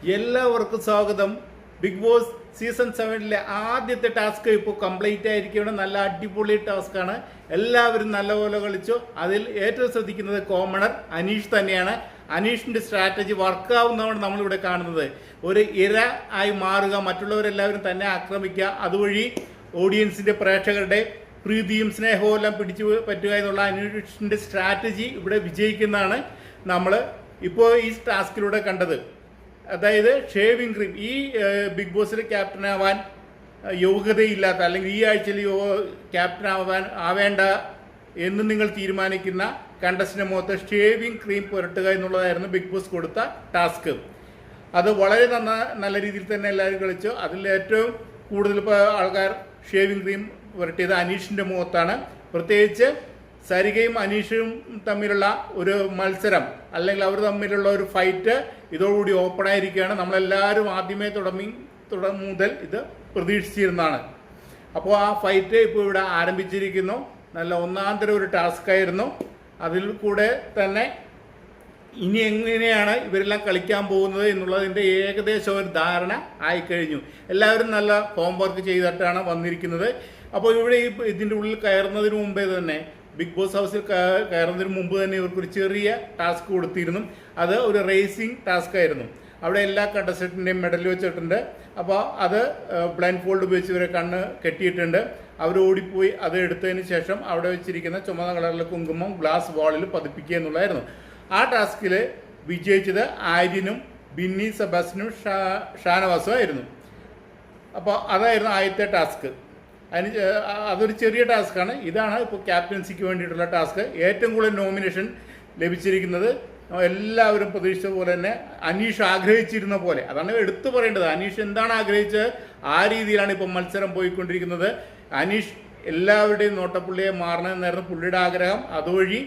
എല്ലാവർക്കും സ്വാഗതം. Big boss season 7-ലെ ആദ്യത്തെ ടാസ്ക് ഇപ്പോൾ കംപ്ലീറ്റ് ആയിരിക്കുകയാണ്. നല്ല അടിപൊളി ടാസ്ക്കാണ്. എല്ലാവരും നല്ലപോലെ കളിച്ചു. അതിൽ ഏറ്റവും ശ്രദ്ധിക്കുന്നത് കോമണർ അനീഷ് തന്നെയാണ്. അനീഷിൻ്റെ സ്ട്രാറ്റജി വർക്കാവുന്നതാണ് നമ്മളിവിടെ കാണുന്നത്. ഒരു ഇര ആയി മാറുക, മറ്റുള്ളവരെല്ലാവരും തന്നെ ആക്രമിക്കുക, അതുവഴി ഓഡിയൻസിൻ്റെ പ്രേക്ഷകരുടെ പ്രീതിയും സ്നേഹവും എല്ലാം പിടിച്ചു പറ്റുക എന്നുള്ള അനീഷിൻ്റെ സ്ട്രാറ്റജി ഇവിടെ വിജയിക്കുന്നതാണ് നമ്മൾ ഇപ്പോൾ ഈ ടാസ്കിലൂടെ കണ്ടത്. അതായത് ഷേവിംഗ് ക്രീം, ഈ ബിഗ് ബോസിൽ ക്യാപ്റ്റനാവാൻ യോഗ്യതയില്ലാത്ത, അല്ലെങ്കിൽ ഈ ആഴ്ചയിൽ ക്യാപ്റ്റൻ ആവേണ്ട എന്ന് നിങ്ങൾ തീരുമാനിക്കുന്ന കണ്ടസ്റ്റിൻ്റെ മുഖത്ത് ഷേവിംഗ് ക്രീം പുരട്ടുക എന്നുള്ളതായിരുന്നു ബിഗ് ബോസ് കൊടുത്ത ടാസ്ക്. അത് വളരെ നല്ല രീതിയിൽ തന്നെ എല്ലാവരും കളിച്ചു. അതിൽ ഏറ്റവും കൂടുതൽ ഇപ്പോൾ ആൾക്കാർ ഷേവിംഗ് ക്രീം പുരട്ടിയത് അനീഷിൻ്റെ മുഖത്താണ്. പ്രത്യേകിച്ച് സരികയും അനീഷും തമ്മിലുള്ള ഒരു മത്സരം, അല്ലെങ്കിൽ അവർ തമ്മിലുള്ള ഒരു ഫൈറ്റ് ഇതോടുകൂടി ഓപ്പൺ ആയിരിക്കുകയാണ്. നമ്മളെല്ലാവരും ആദ്യമേ മുതൽ ഇത് പ്രതീക്ഷിച്ചിരുന്നതാണ്. അപ്പോൾ ആ ഫൈറ്റ് ഇപ്പോൾ ഇവിടെ ആരംഭിച്ചിരിക്കുന്നു. നല്ല ഒന്നാന്തരം ഒരു ടാസ്ക് ആയിരുന്നു. അതിൽ കൂടെ തന്നെ ഇനി എങ്ങനെയാണ് ഇവരെല്ലാം കളിക്കാൻ പോകുന്നത് എന്നുള്ളതിൻ്റെ ഏകദേശം ഒരു ധാരണ ആയിക്കഴിഞ്ഞു. എല്ലാവരും നല്ല ഹോംവർക്ക് ചെയ്തിട്ടാണ് വന്നിരിക്കുന്നത്. അപ്പോൾ ഇവിടെ ഇതിൻ്റെ ഉള്ളിൽ കയറുന്നതിന് മുമ്പേ തന്നെ, ബിഗ് ബോസ് ഹൗസിൽ കയറുന്നതിന് മുമ്പ് തന്നെ ഇവർക്കൊരു ചെറിയ ടാസ്ക് കൊടുത്തിരുന്നു. അത് ഒരു റേസിംഗ് ടാസ്ക് ആയിരുന്നു. അവിടെ എല്ലാ കണ്ടസ്റ്റൻറ്റിൻ്റെയും മെഡൽ വെച്ചിട്ടുണ്ട്. അപ്പോൾ അത് ബ്ലൈൻഡ് ഫോൾഡ് ഉപയോഗിച്ച് ഇവരെ കണ്ണ് കെട്ടിയിട്ടുണ്ട്. അവർ ഓടിപ്പോയി അത് എടുത്തതിന് ശേഷം അവിടെ വെച്ചിരിക്കുന്ന ചുമന്ന കളറിലെ കുങ്കുമം ഗ്ലാസ് വാളിൽ പതിപ്പിക്കുക എന്നുള്ളതായിരുന്നു. ആ ടാസ്കിൽ വിജയിച്ചത് ആര്യനും ബിന്നി സെബാസ്റ്റിനും ഷാനവാസും ആയിരുന്നു. അപ്പോൾ അതായിരുന്നു ആദ്യത്തെ ടാസ്ക്. അതൊരു ചെറിയ ടാസ്ക്കാണ്. ഇതാണ് ഇപ്പോൾ ക്യാപ്റ്റൻസിക്ക് വേണ്ടിയിട്ടുള്ള ടാസ്ക്. ഏറ്റവും കൂടുതൽ നോമിനേഷൻ ലഭിച്ചിരിക്കുന്നത് എല്ലാവരും പ്രതീക്ഷിച്ച പോലെ തന്നെ, അനീഷ് ആഗ്രഹിച്ചിരുന്ന പോലെ. അതാണ് എടുത്തു പറയേണ്ടത്. അനീഷ് എന്താണ് ആഗ്രഹിച്ചത് ആ രീതിയിലാണ് ഇപ്പോൾ മത്സരം പോയിക്കൊണ്ടിരിക്കുന്നത്. അനീഷ് എല്ലാവരുടെയും നോട്ടപ്പുള്ളിയെ മാറണമെന്നായിരുന്നു പുള്ളിയുടെ ആഗ്രഹം. അതുവഴി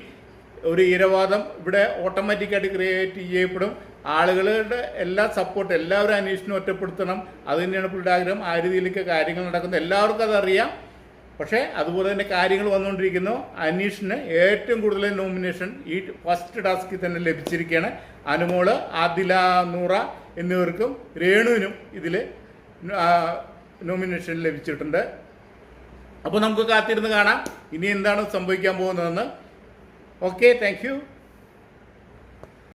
ഒരു ഇരവാദം ഇവിടെ ഓട്ടോമാറ്റിക്കായിട്ട് ക്രിയേറ്റ് ചെയ്യപ്പെടും. ആളുകളുടെ എല്ലാ സപ്പോർട്ട്, എല്ലാവരും അനീഷിനെ ഒറ്റപ്പെടുത്തണം, അത് തന്നെയാണ് പുള്ളിയുടെ ആഗ്രഹം. ആ രീതിയിലേക്ക് കാര്യങ്ങൾ നടക്കുന്നത്. എല്ലാവർക്കും അതറിയാം. പക്ഷേ അതുപോലെ തന്നെ കാര്യങ്ങൾ വന്നുകൊണ്ടിരിക്കുന്നു. അനീഷിന് ഏറ്റവും കൂടുതൽ നോമിനേഷൻ ഈ ഫസ്റ്റ് ടാസ്കിൽ തന്നെ ലഭിച്ചിരിക്കുകയാണ്. അനുമോള്, ആദില, നൂറ എന്നിവർക്കും രേണുവിനും ഇതിൽ നോമിനേഷൻ ലഭിച്ചിട്ടുണ്ട്. അപ്പോൾ നമുക്ക് കാത്തിരുന്ന് കാണാം ഇനി എന്താണ് സംഭവിക്കാൻ പോകുന്നതെന്ന്. Okay, thank you.